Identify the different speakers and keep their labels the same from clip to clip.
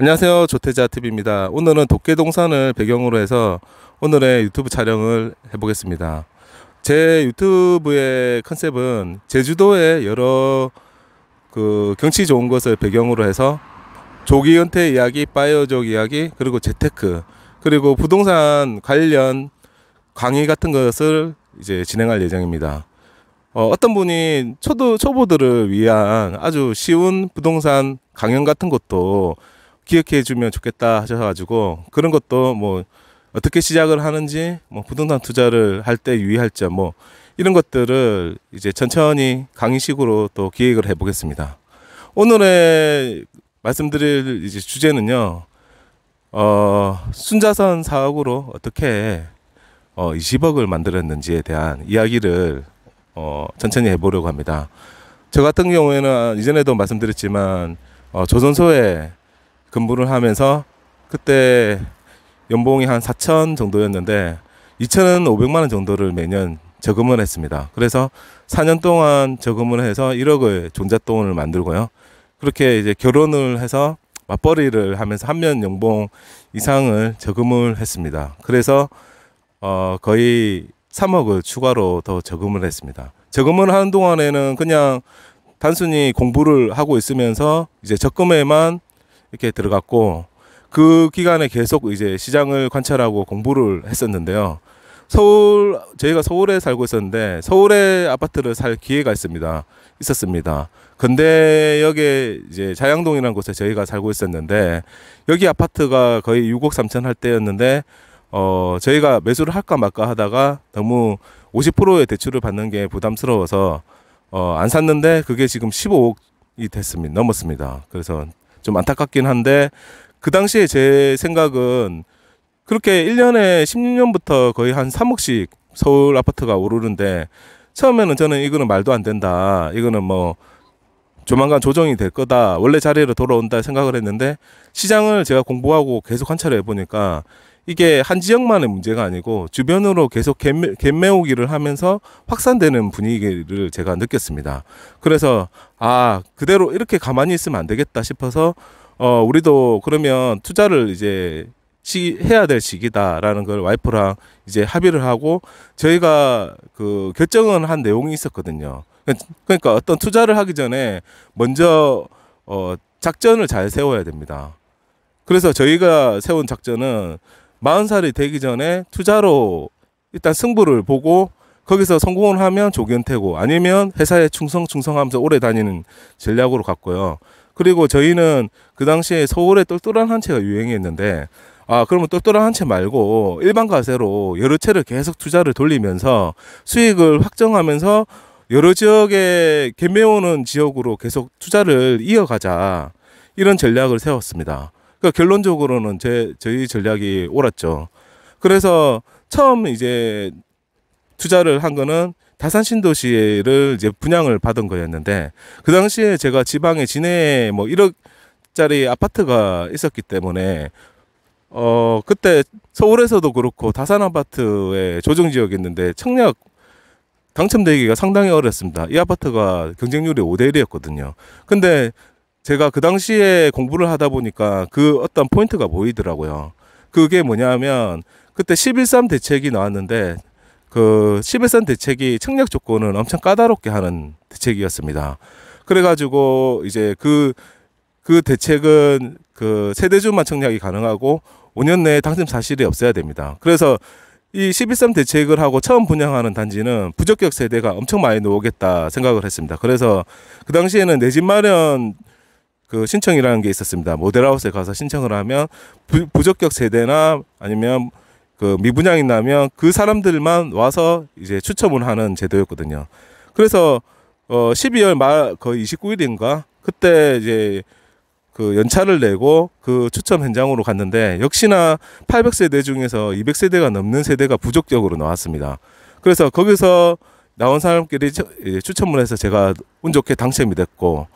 Speaker 1: 안녕하세요, 조태자TV입니다. 오늘은 도깨동산을 배경으로 해서 오늘의 유튜브 촬영을 해보겠습니다. 제 유튜브의 컨셉은 제주도의 여러 경치 좋은 것을 배경으로 해서 조기 은퇴 이야기, 바이오족 이야기, 그리고 재테크, 그리고 부동산 관련 강의 같은 것을 이제 진행할 예정입니다. 어떤 분이 초보들을 위한 아주 쉬운 부동산 강연 같은 것도 기억해 주면 좋겠다 하셔가지고, 그런 것도 뭐 어떻게 시작을 하는지, 뭐 부동산 투자를 할 때 유의할 점, 뭐 이런 것들을 이제 천천히 강의식으로 또 기획을 해 보겠습니다. 오늘의 말씀드릴 이제 주제는요, 순자산 사옥으로 어떻게 20억을 만들었는지에 대한 이야기를 천천히 해보려고 합니다. 저 같은 경우에는 이전에도 말씀드렸지만 조선소에 근무를 하면서 그때 연봉이 한 4천 정도였는데 2,500만 원 정도를 매년 저금을 했습니다. 그래서 4년 동안 저금을 해서 1억의 종잣돈을 만들고요. 그렇게 이제 결혼을 해서 맞벌이를 하면서 한 면 연봉 이상을 저금을 했습니다. 그래서 거의 3억을 추가로 더 저금을 했습니다. 저금을 하는 동안에는 그냥 단순히 공부를 하고 있으면서 이제 적금에만 이렇게 들어갔고, 그 기간에 계속 이제 시장을 관찰하고 공부를 했었는데요. 저희가 서울에 살고 있었는데 서울에 아파트를 살 기회가 있었습니다. 건대역에 이제 자양동이라는 곳에 저희가 살고 있었는데, 여기 아파트가 거의 6억 3천 할 때였는데 저희가 매수를 할까 말까 하다가 너무 50%의 대출을 받는 게 부담스러워서 안 샀는데, 그게 지금 15억이 넘었습니다. 그래서 좀 안타깝긴 한데, 그 당시에 제 생각은 그렇게 1년에 16년부터 거의 한 3억씩 서울 아파트가 오르는데, 처음에는 저는 이거는 말도 안 된다, 이거는 뭐 조만간 조정이 될 거다, 원래 자리로 돌아온다 생각을 했는데, 시장을 제가 공부하고 계속 관찰해 보니까 이게 한 지역만의 문제가 아니고 주변으로 계속 갭매우기를 하면서 확산되는 분위기를 제가 느꼈습니다. 그래서 그대로 이렇게 가만히 있으면 안 되겠다 싶어서 우리도 그러면 투자를 이제 해야 될 시기다라는 걸 와이프랑 이제 합의를 하고, 저희가 그 결정을 한 내용이 있었거든요. 그러니까 어떤 투자를 하기 전에 먼저 작전을 잘 세워야 됩니다. 그래서 저희가 세운 작전은 40살이 되기 전에 투자로 일단 승부를 보고, 거기서 성공을 하면 조기 은퇴고, 아니면 회사에 충성하면서 오래 다니는 전략으로 갔고요. 그리고 저희는 그 당시에 서울에 똘똘한 한 채가 유행했는데, 그러면 똘똘한 한 채 말고 일반 가세로 여러 채를 계속 투자를 돌리면서 수익을 확정하면서 여러 지역에 갭매우는 지역으로 계속 투자를 이어가자, 이런 전략을 세웠습니다. 그러니까 결론적으로는 저희 전략이 옳았죠. 그래서 처음 이제 투자를 한 거는 다산 신도시를 이제 분양을 받은 거였는데, 그 당시에 제가 지방에 시내에 뭐 1억짜리 아파트가 있었기 때문에 그때 서울에서도 그렇고 다산 아파트의 조정 지역이었는데 청약 당첨되기가 상당히 어렵습니다. 이 아파트가 경쟁률이 5대 1이었거든요. 근데 제가 그 당시에 공부를 하다 보니까 그 어떤 포인트가 보이더라고요. 그게 뭐냐면, 그때 11.3 대책이 나왔는데, 그 11.3 대책이 청약 조건을 엄청 까다롭게 하는 대책이었습니다. 그래가지고 이제 그 대책은 그 세대주만 청약이 가능하고 5년 내에 당첨 사실이 없어야 됩니다. 그래서 이 11.3 대책을 하고 처음 분양하는 단지는 부적격 세대가 엄청 많이 나오겠다 생각을 했습니다. 그래서 그 당시에는 내 집 마련 그 신청이라는 게 있었습니다. 모델하우스에 가서 신청을 하면 부적격 세대나 아니면 그 미분양이 나면 그 사람들만 와서 이제 추첨을 하는 제도였거든요. 그래서 12월 말 거의 29일인가 그때 이제 그 연차를 내고 그 추첨 현장으로 갔는데, 역시나 800세대 중에서 200세대가 넘는 세대가 부적격으로 나왔습니다. 그래서 거기서 나온 사람끼리 추첨을 해서 제가 운 좋게 당첨이 됐고,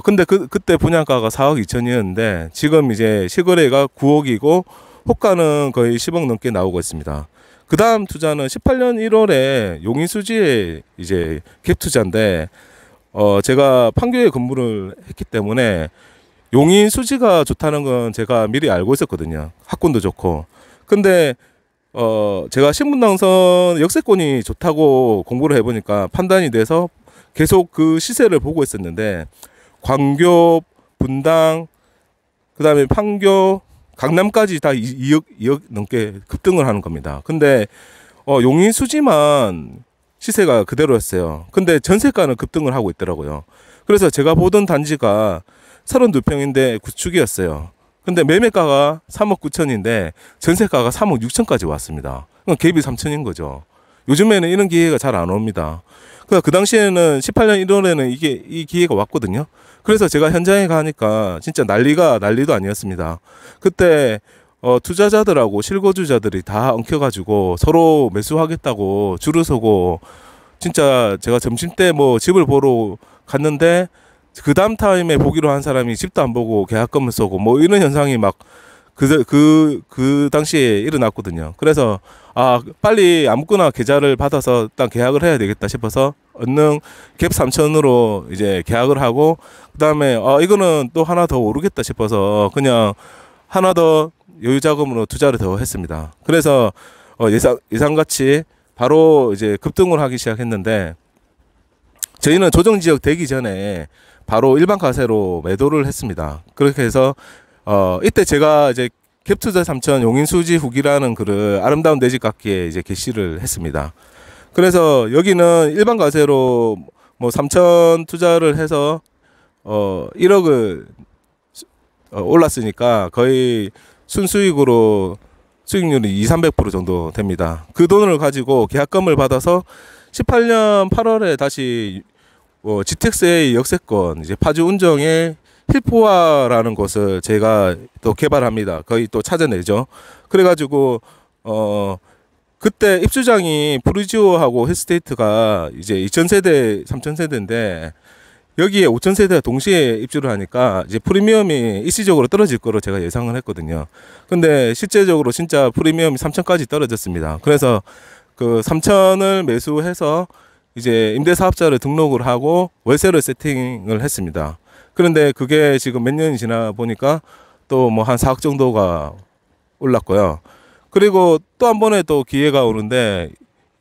Speaker 1: 근데 그때 분양가가 4억 2천이었는데 지금 이제 실거래가 9억이고 호가는 거의 10억 넘게 나오고 있습니다. 그 다음 투자는 18년 1월에 용인수지에 이제 갭 투자인데, 제가 판교에 근무를 했기 때문에 용인 수지가 좋다는 건 제가 미리 알고 있었거든요. 학군도 좋고. 근데 제가 신분당선 역세권이 좋다고 공부를 해보니까 판단이 돼서 계속 그 시세를 보고 있었는데, 광교, 분당, 그다음에 판교, 강남까지 다 2억 넘게 급등을 하는 겁니다. 근데 용인 수지만 시세가 그대로였어요. 근데 전세가는 급등을 하고 있더라고요. 그래서 제가 보던 단지가 32평인데 구축이었어요. 근데 매매가가 3억 9천인데 전세가가 3억 6천까지 왔습니다. 그럼 갭이 3천인 거죠. 요즘에는 이런 기회가 잘 안 옵니다. 그 당시에는 18년 1월에는 이 기회가 왔거든요. 그래서 제가 현장에 가니까 진짜 난리도 아니었습니다. 그때 투자자들하고 실거주자들이 다 엉켜가지고 서로 매수하겠다고 줄을 서고, 진짜 제가 점심때 뭐 집을 보러 갔는데 그 다음 타임에 보기로 한 사람이 집도 안 보고 계약금을 쏘고 뭐 이런 현상이 막 그 당시에 일어났거든요. 그래서 빨리 아무거나 계좌를 받아서 일단 계약을 해야 되겠다 싶어서 얼른 갭 3천으로 이제 계약을 하고, 그다음에 이거는 또 하나 더 오르겠다 싶어서 그냥 하나 더 여유 자금으로 투자를 더 했습니다. 그래서 예상같이 바로 이제 급등을 하기 시작했는데, 저희는 조정 지역 되기 전에 바로 일반 가세로 매도를 했습니다. 그렇게 해서 이때 제가 이제 갭투자 3천 용인 수지 후기라는 글을 아름다운 내집 갖기에 이제 게시를 했습니다. 그래서 여기는 일반 가세로 뭐 3천 투자를 해서 1억을 올랐으니까 거의 순수익으로 수익률이 200~300% 정도 됩니다. 그 돈을 가지고 계약금을 받아서 18년 8월에 다시 GTX의 역세권 이제 파주 운정의 힐포화라는 곳을 제가 또 개발합니다. 거의 또 찾아내죠. 그래가지고 그때 입주장이 프루지오하고 힐스테이트가 이제 2000세대, 3000세대인데 여기에 5000세대가 동시에 입주를 하니까 이제 프리미엄이 일시적으로 떨어질 거로 제가 예상을 했거든요. 근데 실제적으로 진짜 프리미엄이 3000까지 떨어졌습니다. 그래서 그 3000을 매수해서 이제 임대사업자를 등록을 하고 월세를 세팅을 했습니다. 그런데 그게 지금 몇 년이 지나 보니까 또 뭐 한 4억 정도가 올랐고요. 그리고 또 한 번에 또 기회가 오는데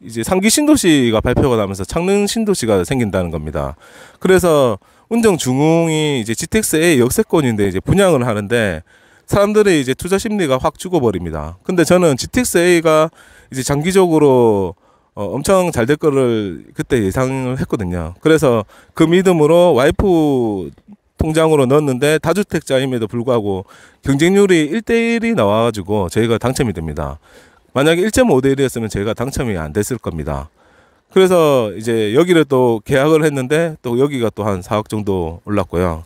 Speaker 1: 이제 상기 신도시가 발표가 나면서 창릉 신도시가 생긴다는 겁니다. 그래서 운정 중흥이 이제 GTX의 역세권인데 이제 분양을 하는데 사람들의 이제 투자 심리가 확 죽어버립니다. 근데 저는 GTXA가 이제 장기적으로 엄청 잘 될 거를 그때 예상을 했거든요. 그래서 그 믿음으로 와이프 통장으로 넣었는데 다주택자임에도 불구하고 경쟁률이 1대1이 나와가지고 저희가 당첨이 됩니다. 만약에 1.5대1이었으면 저희가 당첨이 안 됐을 겁니다. 그래서 이제 여기를 또 계약을 했는데 또 여기가 또 한 4억 정도 올랐고요.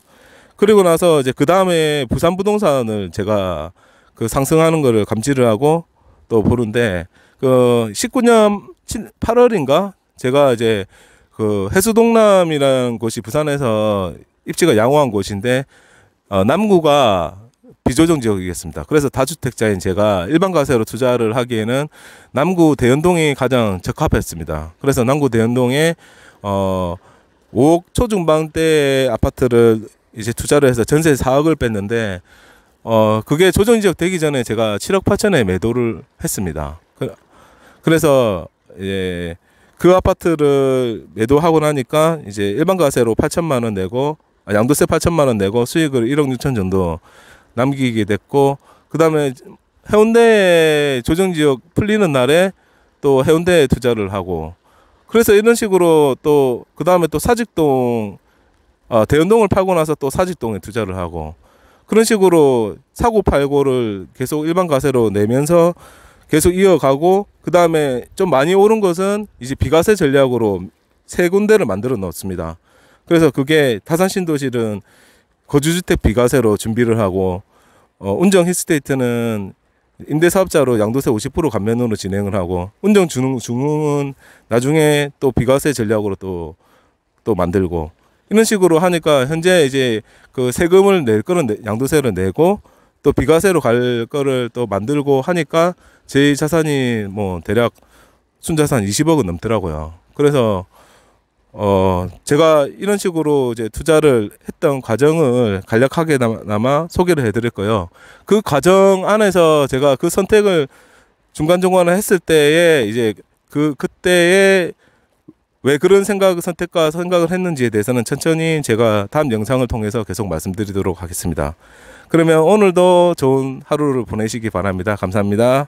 Speaker 1: 그리고 나서 이제 그 다음에 부산 부동산을 제가 그 상승하는 거를 감지를 하고 또 보는데 그 19년 8월인가 제가 이제 그 해수동남이라는 곳이 부산에서 입지가 양호한 곳인데 남구가 비조정 지역이겠습니다. 그래서 다주택자인 제가 일반 가세로 투자를 하기에는 남구 대연동이 가장 적합했습니다. 그래서 남구 대연동에 5억 초중반대 아파트를 이제 투자를 해서 전세 4억을 뺐는데 그게 조정 지역 되기 전에 제가 7억 8천에 매도를 했습니다. 그래서 이제 그 아파트를 매도하고 나니까 이제 일반 가세로 8천만 원 내고 양도세 8천만 원 내고 수익을 1억 6천 정도 남기게 됐고, 그 다음에 해운대 조정지역 풀리는 날에 또 해운대에 투자를 하고, 그래서 이런 식으로 또 그 다음에 또 사직동 대연동을 팔고 나서 또 사직동에 투자를 하고, 그런 식으로 사고 팔고를 계속 일반 가세로 내면서 계속 이어가고, 그 다음에 좀 많이 오른 것은 이제 비과세 전략으로 세 군데를 만들어 놓습니다. 그래서 그게 다산 신도시는 거주주택 비과세로 준비를 하고, 운정 힐스테이트는 임대사업자로 양도세 50% 감면으로 진행을 하고, 운정 중흥은 나중에 또 비과세 전략으로 또 만들고, 이런 식으로 하니까 현재 이제 그 세금을 낼 거는 양도세를 내고 또 비과세로 갈 거를 또 만들고 하니까 제 자산이 뭐 대략 순자산 20억은 넘더라고요. 그래서 제가 이런 식으로 이제 투자를 했던 과정을 간략하게나마 소개를 해드렸고요. 그 과정 안에서 제가 그 선택을 중간중간에 했을 때에 이제 그때에 왜 그런 선택과 생각을 했는지에 대해서는 천천히 제가 다음 영상을 통해서 계속 말씀드리도록 하겠습니다. 그러면 오늘도 좋은 하루를 보내시기 바랍니다. 감사합니다.